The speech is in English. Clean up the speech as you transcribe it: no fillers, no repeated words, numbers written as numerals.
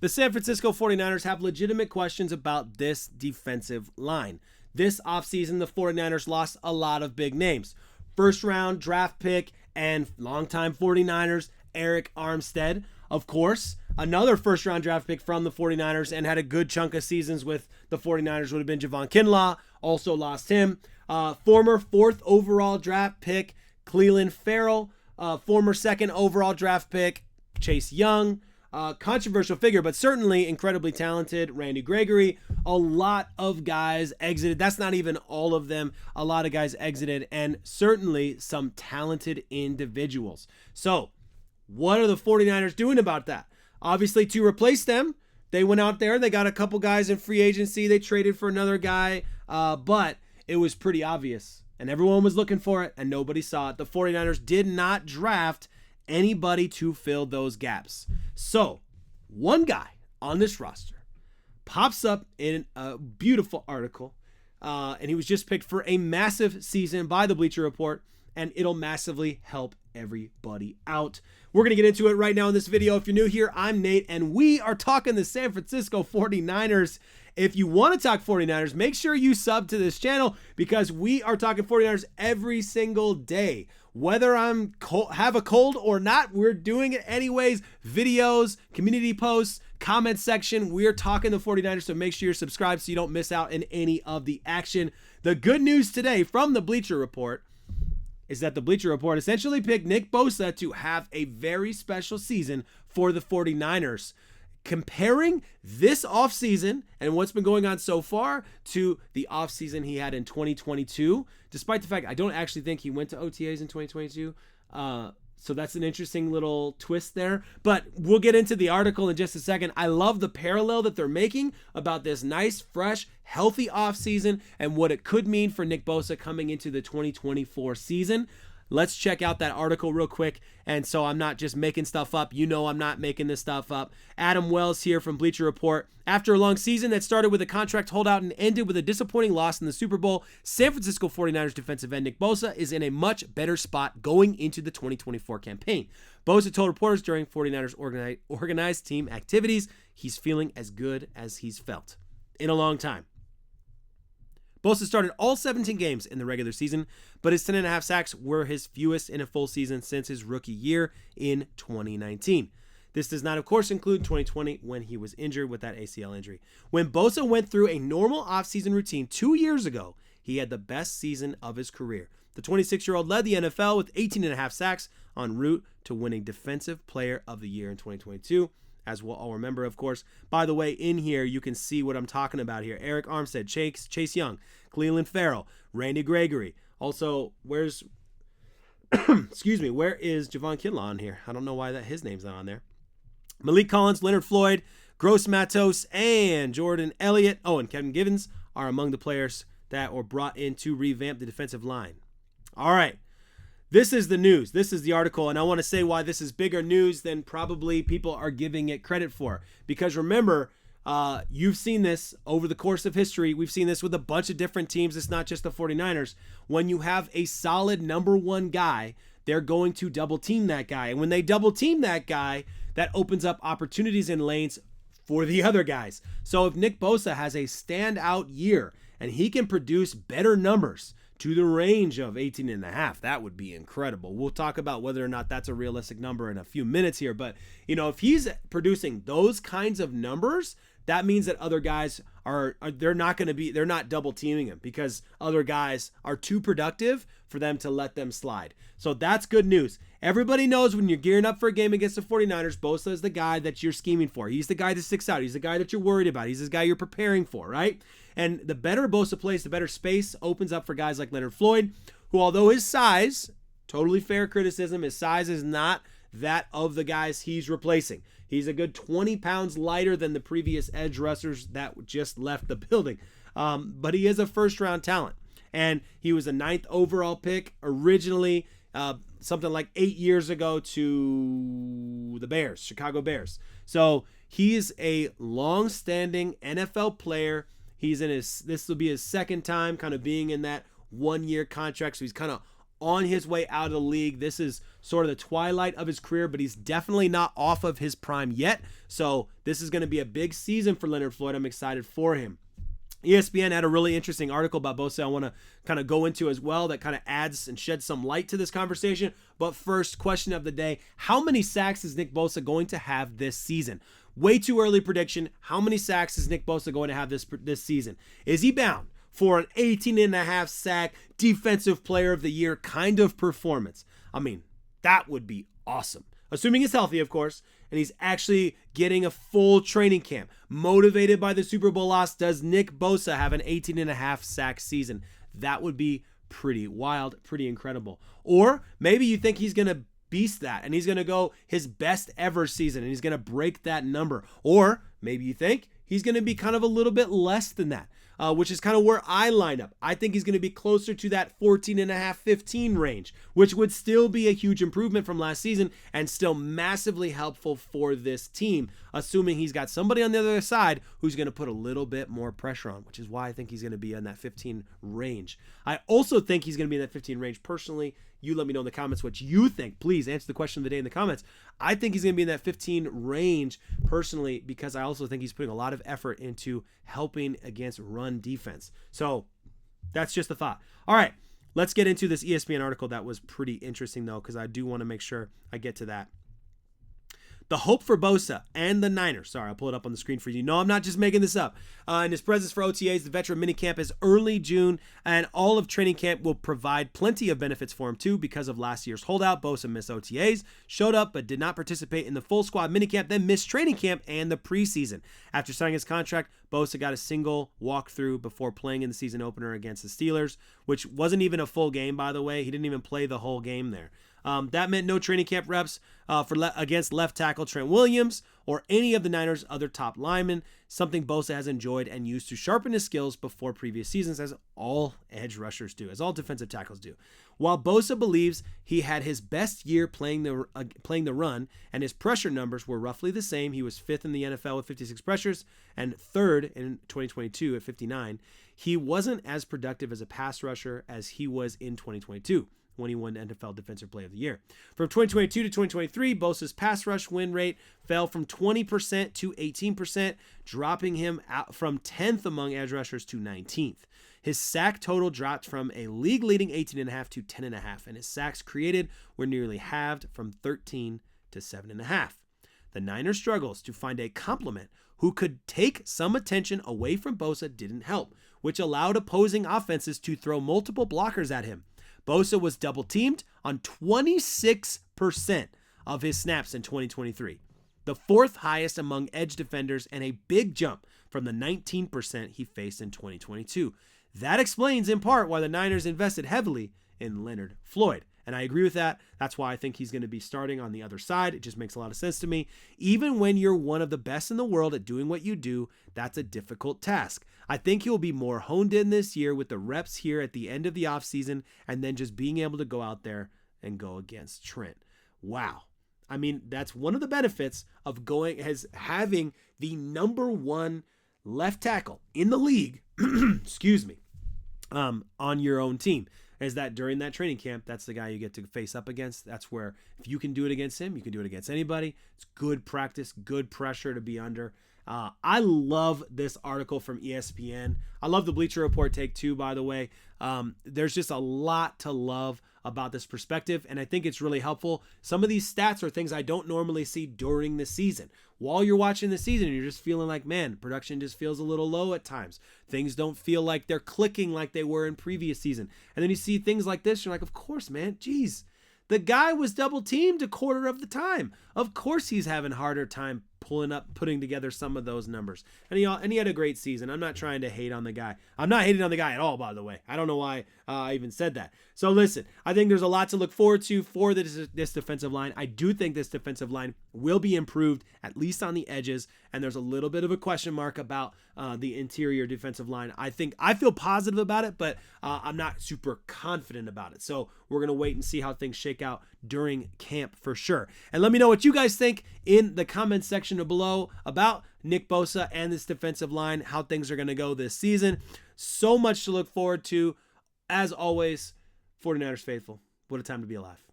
The San Francisco 49ers have legitimate questions about this defensive line. This offseason, the 49ers lost a lot of big names. First round draft pick and longtime 49ers, Eric Armstead, of course. Another first round draft pick from the 49ers and had a good chunk of seasons with the 49ers would have been Javon Kinlaw. Also lost him. Former 4th overall draft pick, Clelin Ferrell. Former 2nd overall draft pick, Chase Young. Controversial figure, but certainly incredibly talented, Randy Gregory. A lot of guys exited. That's not even all of them. A lot of guys exited, and certainly some talented individuals. So, what are the 49ers doing about that? Obviously, to replace them, they went out there. They got a couple guys in free agency. They traded for another guy, but it was pretty obvious, and everyone was looking for it, and nobody saw it. The 49ers did not draft anybody to fill those gaps. So, one guy on this roster pops up in a beautiful article, and he was just picked for a massive season by the Bleacher Report, and it'll massively help everybody out. We're going to get into it right now in this video. If you're new here, I'm Nate, and we are talking the San Francisco 49ers. If you want to talk 49ers, make sure you sub to this channel because we are talking 49ers every single day. Whether I'm have a cold or not, we're doing it anyways. Videos, community posts, comment section. We're talking the 49ers, so make sure you're subscribed so you don't miss out in any of the action. The good news today from the Bleacher Report is that the Bleacher Report essentially picked Nick Bosa to have a very special season for the 49ers. Comparing this offseason and what's been going on so far to the offseason he had in 2022, despite the fact I don't actually think he went to OTAs in 2022. So that's an interesting little twist there. But we'll get into the article in just a second. I love the parallel that they're making about this nice, fresh, healthy offseason and what it could mean for Nick Bosa coming into the 2024 season. Let's check out that article real quick. And so I'm not just making stuff up. You know I'm not making this stuff up. Adam Wells here from Bleacher Report. After a long season that started with a contract holdout and ended with a disappointing loss in the Super Bowl, San Francisco 49ers defensive end Nick Bosa is in a much better spot going into the 2024 campaign. Bosa told reporters during 49ers organized team activities he's feeling as good as he's felt in a long time. Bosa started all 17 games in the regular season, but his 10.5 sacks were his fewest in a full season since his rookie year in 2019. This does not, of course, include 2020 when he was injured with that ACL injury. When Bosa went through a normal offseason routine 2 years ago, he had the best season of his career. The 26-year-old led the NFL with 18.5 sacks en route to winning Defensive Player of the Year in 2022. As we'll all remember, of course. By the way, in here, you can see what I'm talking about here. Eric Armstead, Chase Young, Clelin Ferrell, Randy Gregory. Also, where's, excuse me, where is Javon Kinlaw on here? I don't know why his name's not on there. Malik Collins, Leonard Floyd, Gross Matos, and Jordan Elliott. Oh, and Kevin Givens are among the players that were brought in to revamp the defensive line. All right. This is the news. This is the article, and I want to say why this is bigger news than probably people are giving it credit for. Because remember, you've seen this over the course of history. We've seen this with a bunch of different teams. It's not just the 49ers. When you have a solid number one guy, they're going to double team that guy. And when they double team that guy, that opens up opportunities and lanes for the other guys. So if Nick Bosa has a standout year and he can produce better numbers to the range of 18.5, that would be incredible. We'll talk about whether or not that's a realistic number in a few minutes here. But, you know, if he's producing those kinds of numbers, that means that other guys they're not double teaming him because other guys are too productive for them to let them slide. So that's good news. Everybody knows when you're gearing up for a game against the 49ers, Bosa is the guy that you're scheming for. He's the guy that sticks out. He's the guy that you're worried about. He's the guy you're preparing for, right? And the better Bosa plays, the better space opens up for guys like Leonard Floyd, who, although his size, totally fair criticism, his size is not that of the guys he's replacing. He's a good 20 pounds lighter than the previous edge rushers that just left the building. But he is a first-round talent. And he was a 9th overall pick originally, something like 8 years ago to the Bears, Chicago Bears. So he's a long-standing NFL player. This will be his second time kind of being in that 1-year contract. So he's kind of on his way out of the league. This is sort of the twilight of his career, but he's definitely not off of his prime yet. So this is going to be a big season for Leonard Floyd. I'm excited for him. ESPN had a really interesting article about Bosa I want to kind of go into as well that kind of adds and sheds some light to this conversation. But first, question of the day, how many sacks is Nick Bosa going to have this season? Way too early prediction. How many sacks is Nick Bosa going to have this season? Is he bound for an 18.5 sack defensive player of the year kind of performance? I mean, that would be awesome. Assuming he's healthy, of course, and he's actually getting a full training camp. Motivated by the Super Bowl loss, does Nick Bosa have an 18.5 sack season? That would be pretty wild, pretty incredible. Or maybe you think he's going to beast that and he's going to go his best ever season and he's going to break that number. Or maybe you think he's going to be kind of a little bit less than that, which is kind of where I line up. I think he's going to be closer to that 14.5, 15 range, which would still be a huge improvement from last season and still massively helpful for this team, assuming he's got somebody on the other side who's going to put a little bit more pressure on, which is why I think he's going to be in that 15 range. I also think he's going to be in that 15 range personally. You let me know in the comments what you think. Please answer the question of the day in the comments. I think he's going to be in that 15 range personally because I also think he's putting a lot of effort into helping against run defense. So that's just a thought. All right, let's get into this ESPN article that was pretty interesting though, because I do want to make sure I get to that. The hope for Bosa and the Niners. Sorry, I'll pull it up on the screen for you. No, I'm not just making this up. In his presence for OTAs, the veteran minicamp is early June, and all of training camp will provide plenty of benefits for him too because of last year's holdout. Bosa missed OTAs, showed up but did not participate in the full squad minicamp, then missed training camp and the preseason. After signing his contract, Bosa got a single walkthrough before playing in the season opener against the Steelers, which wasn't even a full game, by the way. He didn't even play the whole game there. That meant no training camp reps against left tackle Trent Williams or any of the Niners' other top linemen, something Bosa has enjoyed and used to sharpen his skills before previous seasons, as all edge rushers do, as all defensive tackles do. While Bosa believes he had his best year playing the run and his pressure numbers were roughly the same, he was 5th in the NFL with 56 pressures and 3rd in 2022 at 59, he wasn't as productive as a pass rusher as he was in 2022. When he won NFL Defensive Player of the Year. From 2022 to 2023, Bosa's pass rush win rate fell from 20% to 18%, dropping him out from 10th among edge rushers to 19th. His sack total dropped from a league-leading 18.5 to 10.5, and his sacks created were nearly halved from 13 to 7.5. The Niners' struggles to find a complement who could take some attention away from Bosa didn't help, which allowed opposing offenses to throw multiple blockers at him. Bosa was double-teamed on 26% of his snaps in 2023, the 4th highest among edge defenders and a big jump from the 19% he faced in 2022. That explains in part why the Niners invested heavily in Leonard Floyd. And I agree with that. That's why I think he's going to be starting on the other side. It just makes a lot of sense to me. Even when you're one of the best in the world at doing what you do, that's a difficult task. I think he'll be more honed in this year with the reps here at the end of the offseason and then just being able to go out there and go against Trent. Wow. I mean, that's one of the benefits of having the number 1 left tackle in the league, excuse me, on your own team. Is that during that training camp, that's the guy you get to face up against. That's where if you can do it against him, you can do it against anybody. It's good practice, good pressure to be under. I love this article from ESPN. I love the Bleacher Report take too, by the way. There's just a lot to love about this perspective, and I think it's really helpful. Some of these stats are things I don't normally see during the season. While you're watching the season, you're just feeling like, man, production just feels a little low at times. Things don't feel like they're clicking like they were in previous season. And then you see things like this, you're like, of course, man, geez. The guy was double teamed a quarter of the time. Of course he's having harder time putting together some of those numbers. And he had a great season. I'm not trying to hate on the guy. I'm not hating on the guy at all, by the way. I don't know why I even said that. So listen, I think there's a lot to look forward to for this defensive line. I do think this defensive line will be improved, at least on the edges. And there's a little bit of a question mark about the interior defensive line. I feel positive about it, but I'm not super confident about it. So we're going to wait and see how things shake out during camp for sure. And let me know what you guys think in the comments section below about Nick Bosa and this defensive line, how things are going to go this season. So much to look forward to. As always, 49ers faithful, What a time to be alive.